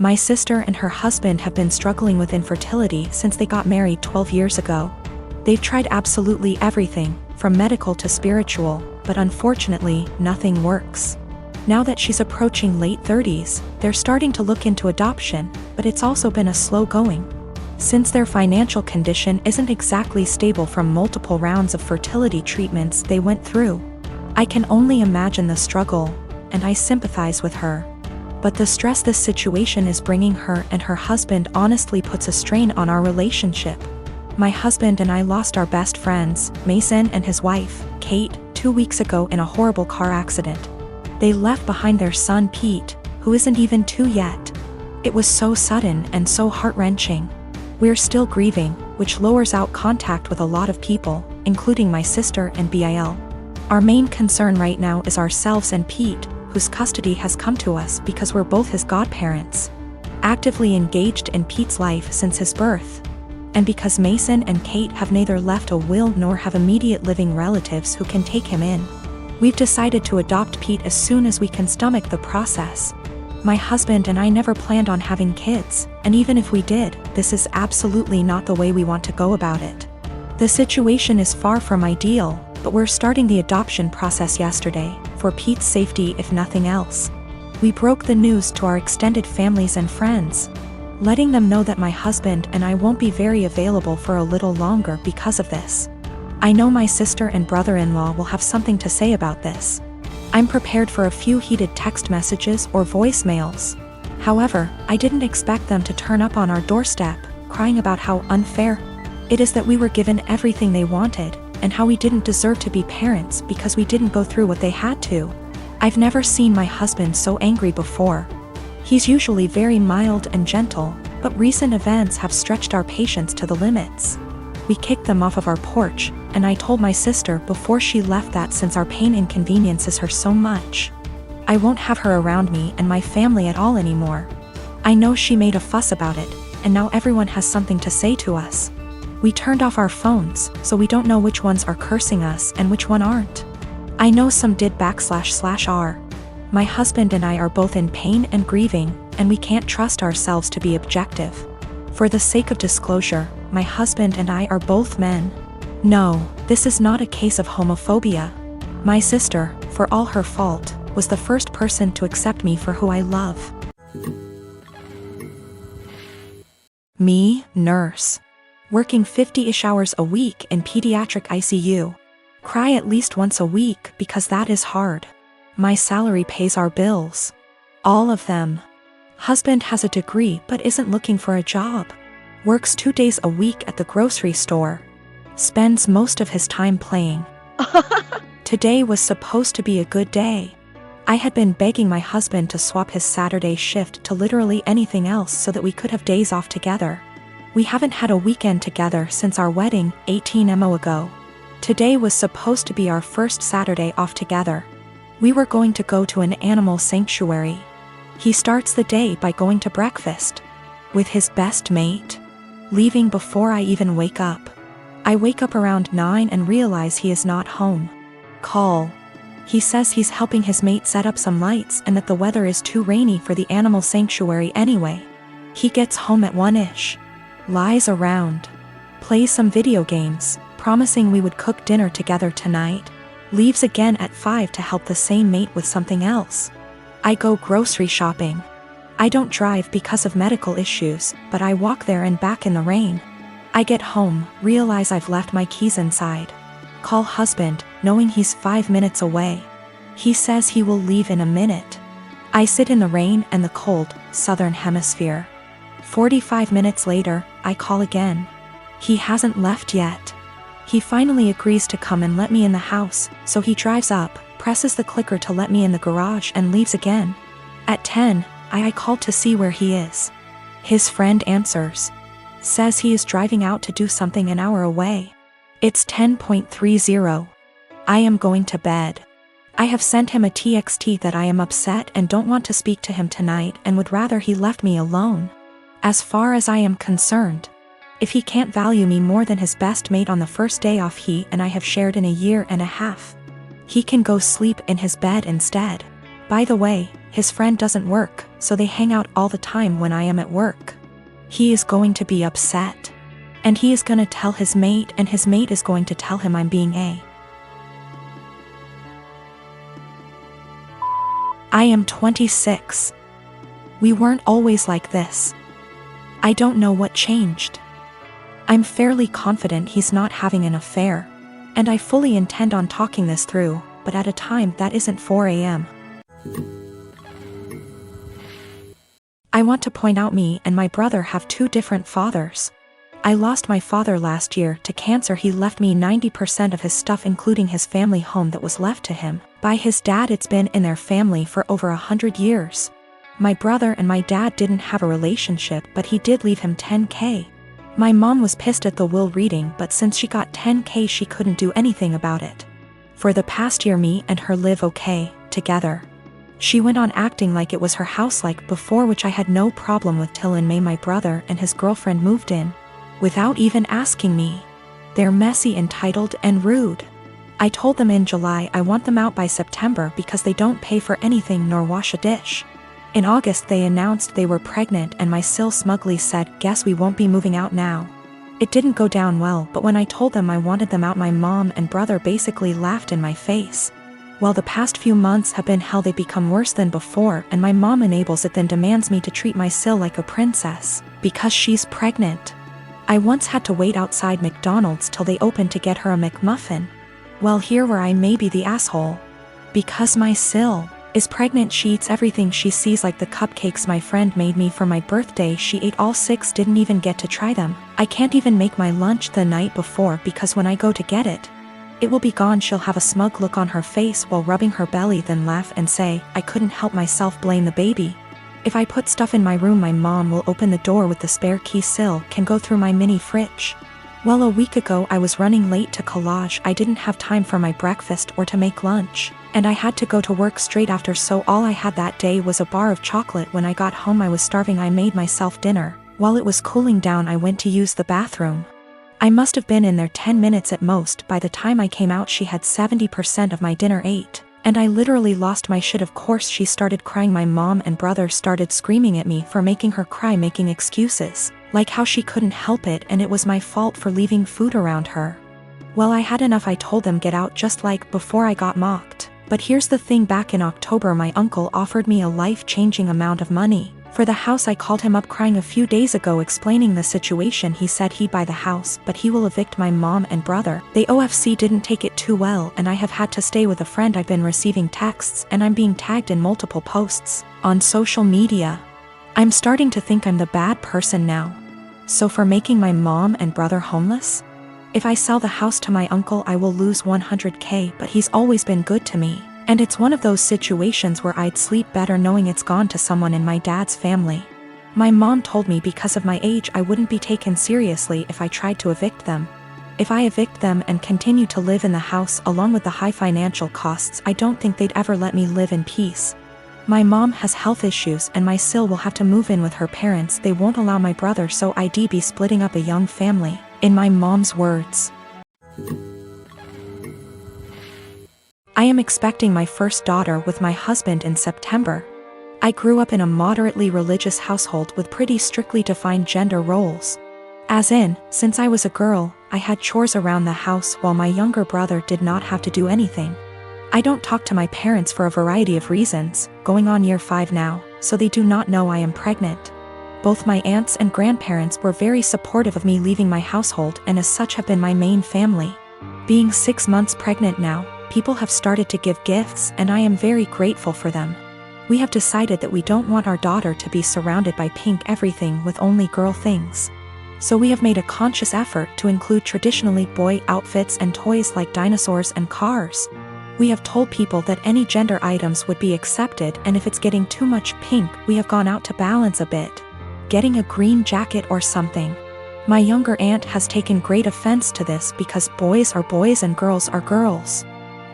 My sister and her husband have been struggling with infertility since they got married 12 years ago. They've tried absolutely everything, from medical to spiritual, but unfortunately, nothing works. Now that she's approaching late 30s, they're starting to look into adoption, but it's also been a slow going. Since their financial condition isn't exactly stable from multiple rounds of fertility treatments they went through. I can only imagine the struggle, and I sympathize with her. But the stress this situation is bringing her and her husband honestly puts a strain on our relationship. My husband and I lost our best friends, Mason and his wife, Kate, 2 weeks ago in a horrible car accident. They left behind their son Pete, who isn't even 2 yet. It was so sudden and so heart-wrenching. We're still grieving, which lowers out contact with a lot of people, including my sister and Bil. Our main concern right now is ourselves and Pete, whose custody has come to us because we're both his godparents. Actively engaged in Pete's life since his birth. And because Mason and Kate have neither left a will nor have immediate living relatives who can take him in. We've decided to adopt Pete as soon as we can stomach the process. My husband and I never planned on having kids, and even if we did, this is absolutely not the way we want to go about it. The situation is far from ideal, but we're starting the adoption process yesterday, for Pete's safety if nothing else. We broke the news to our extended families and friends, letting them know that my husband and I won't be very available for a little longer because of this. I know my sister and brother-in-law will have something to say about this. I'm prepared for a few heated text messages or voicemails. However, I didn't expect them to turn up on our doorstep, crying about how unfair it is that we were given everything they wanted, and how we didn't deserve to be parents because we didn't go through what they had to. I've never seen my husband so angry before. He's usually very mild and gentle, but recent events have stretched our patience to the limits. We kicked them off of our porch, and I told my sister before she left that since our pain inconveniences her so much, I won't have her around me and my family at all anymore. I know she made a fuss about it, and now everyone has something to say to us. We turned off our phones, so we don't know which ones are cursing us and which one aren't. I know some did //r. My husband and I are both in pain and grieving, and we can't trust ourselves to be objective. For the sake of disclosure, my husband and I are both men. No, this is not a case of homophobia. My sister, for all her fault, was the first person to accept me for who I love. Me, nurse. Working 50-ish hours a week in pediatric ICU. Cry at least once a week because that is hard. My salary pays our bills. All of them. Husband has a degree but isn't looking for a job. Works 2 days a week at the grocery store. Spends most of his time playing. Today was supposed to be a good day. I had been begging my husband to swap his Saturday shift to literally anything else so that we could have days off together. We haven't had a weekend together since our wedding, 18 mo ago. Today was supposed to be our first Saturday off together. We were going to go to an animal sanctuary. He starts the day by going to breakfast with his best mate, leaving before I even wake up. I wake up around 9 and realize he is not home. Call. He says he's helping his mate set up some lights and that the weather is too rainy for the animal sanctuary anyway. He gets home at 1-ish. Lies around. Plays some video games, promising we would cook dinner together tonight. Leaves again at 5 to help the same mate with something else. I go grocery shopping. I don't drive because of medical issues, but I walk there and back in the rain. I get home, realize I've left my keys inside. Call husband, knowing he's 5 minutes away. He says he will leave in a minute. I sit in the rain and the cold, southern hemisphere. 45 minutes later, I call again. He hasn't left yet. He finally agrees to come and let me in the house, so he drives up, presses the clicker to let me in the garage and leaves again. At 10, I call to see where he is. His friend answers. Says he is driving out to do something an hour away. It's 10:30. I am going to bed. I have sent him a TXT that I am upset and don't want to speak to him tonight and would rather he left me alone. As far as I am concerned, if he can't value me more than his best mate on the first day off he and I have shared in a year and a half, he can go sleep in his bed instead. By the way, his friend doesn't work, so they hang out all the time when I am at work. He is going to be upset. And he is gonna tell his mate, and his mate is going to tell him I'm being a. I am 26. We weren't always like this. I don't know what changed. I'm fairly confident he's not having an affair, and I fully intend on talking this through, but at a time that isn't 4 a.m. I want to point out me and my brother have two different fathers. I lost my father last year to cancer. He left me 90% of his stuff, including his family home that was left to him by his dad. It's been in their family for over 100 years. My brother and my dad didn't have a relationship, but he did leave him $10K. My mom was pissed at the will reading, but since she got $10K she couldn't do anything about it. For the past year me and her live okay together. She went on acting like it was her house like before, which I had no problem with, till in May my brother and his girlfriend moved in without even asking me. They're messy, entitled, and rude. I told them in July I want them out by September because they don't pay for anything nor wash a dish. In August they announced they were pregnant and my sil smugly said, "Guess we won't be moving out now." It didn't go down well, but when I told them I wanted them out, my mom and brother basically laughed in my face. Well, the past few months have been hell. They become worse than before, and my mom enables it, then demands me to treat my sil like a princess because she's pregnant. I once had to wait outside McDonald's till they opened to get her a McMuffin. Well, here where I may be the asshole. Because my sil is pregnant, she eats everything she sees, like the cupcakes my friend made me for my birthday. She ate all 6, didn't even get to try them. I can't even make my lunch the night before because when I go to get it, it will be gone. She'll have a smug look on her face while rubbing her belly, then laugh and say, "I couldn't help myself, blame the baby." If I put stuff in my room, my mom will open the door with the spare key. Sil can go through my mini fridge. Well, a week ago I was running late to collage. I didn't have time for my breakfast or to make lunch, and I had to go to work straight after, so all I had that day was a bar of chocolate. When I got home I was starving. I made myself dinner. While it was cooling down I went to use the bathroom. I must have been in there 10 minutes at most. By the time I came out she had 70% of my dinner ate, and I literally lost my shit. Of course she started crying. My mom and brother started screaming at me for making her cry, making excuses, like how she couldn't help it and it was my fault for leaving food around her. Well, I had enough. I told them get out, just like before I got mocked. But here's the thing, back in October my uncle offered me a life-changing amount of money for the house. I called him up crying a few days ago explaining the situation. He said he'd buy the house, but he will evict my mom and brother. They OFC didn't take it too well, and I have had to stay with a friend. I've been receiving texts and I'm being tagged in multiple posts on social media. I'm starting to think I'm the bad person now. So for making my mom and brother homeless? If I sell the house to my uncle I will lose 100K, but he's always been good to me. And it's one of those situations where I'd sleep better knowing it's gone to someone in my dad's family. My mom told me because of my age I wouldn't be taken seriously if I tried to evict them. If I evict them and continue to live in the house along with the high financial costs, I don't think they'd ever let me live in peace. My mom has health issues and my sil will have to move in with her parents. They won't allow my brother, so I'd be splitting up a young family, in my mom's words. I am expecting my first daughter with my husband in September. I grew up in a moderately religious household with pretty strictly defined gender roles. As in, since I was a girl, I had chores around the house while my younger brother did not have to do anything. I don't talk to my parents for a variety of reasons, going on year 5 now, so they do not know I am pregnant. Both my aunts and grandparents were very supportive of me leaving my household and as such have been my main family. Being 6 months pregnant now, people have started to give gifts and I am very grateful for them. We have decided that we don't want our daughter to be surrounded by pink everything with only girl things. So we have made a conscious effort to include traditionally boy outfits and toys like dinosaurs and cars. We have told people that any gender items would be accepted, and if it's getting too much pink we have gone out to balance a bit, getting a green jacket or something. My younger aunt has taken great offense to this because boys are boys and girls are girls.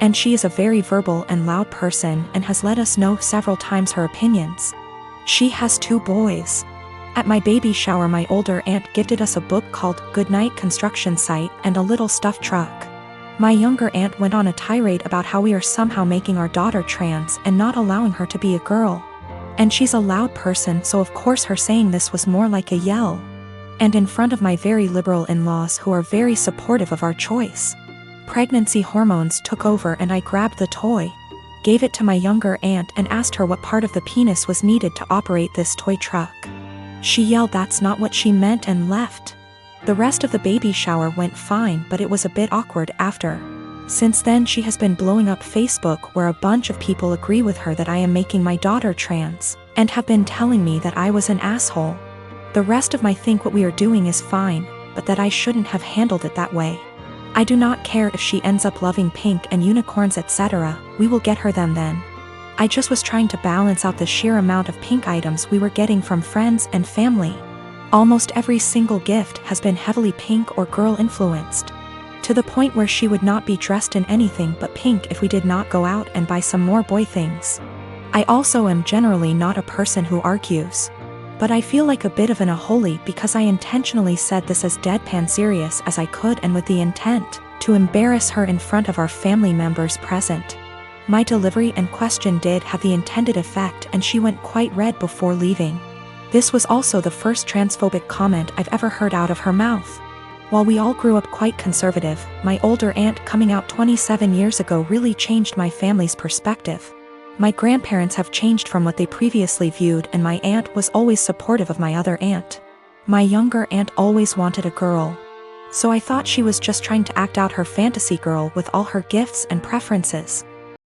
And she is a very verbal and loud person and has let us know several times her opinions. She has 2 boys. At my baby shower my older aunt gifted us a book called Goodnight Construction Site and a little stuffed truck. My younger aunt went on a tirade about how we are somehow making our daughter trans and not allowing her to be a girl. And she's a loud person, so of course her saying this was more like a yell. And in front of my very liberal in-laws who are very supportive of our choice. Pregnancy hormones took over and I grabbed the toy, gave it to my younger aunt and asked her what part of the penis was needed to operate this toy truck. She yelled that's not what she meant and left. The rest of the baby shower went fine, but it was a bit awkward after. Since then she has been blowing up Facebook where a bunch of people agree with her that I am making my daughter trans, and have been telling me that I was an asshole. The rest of my think what we are doing is fine, but that I shouldn't have handled it that way. I do not care if she ends up loving pink and unicorns etc., we will get her them then. I just was trying to balance out the sheer amount of pink items we were getting from friends and family. Almost every single gift has been heavily pink or girl influenced. To the point where she would not be dressed in anything but pink if we did not go out and buy some more boy things. I also am generally not a person who argues. But I feel like a bit of an unholy because I intentionally said this as deadpan serious as I could and with the intent to embarrass her in front of our family members present. My delivery and question did have the intended effect and she went quite red before leaving. This was also the first transphobic comment I've ever heard out of her mouth. While we all grew up quite conservative, my older aunt coming out 27 years ago really changed my family's perspective. My grandparents have changed from what they previously viewed and my aunt was always supportive of my other aunt. My younger aunt always wanted a girl. So I thought she was just trying to act out her fantasy girl with all her gifts and preferences.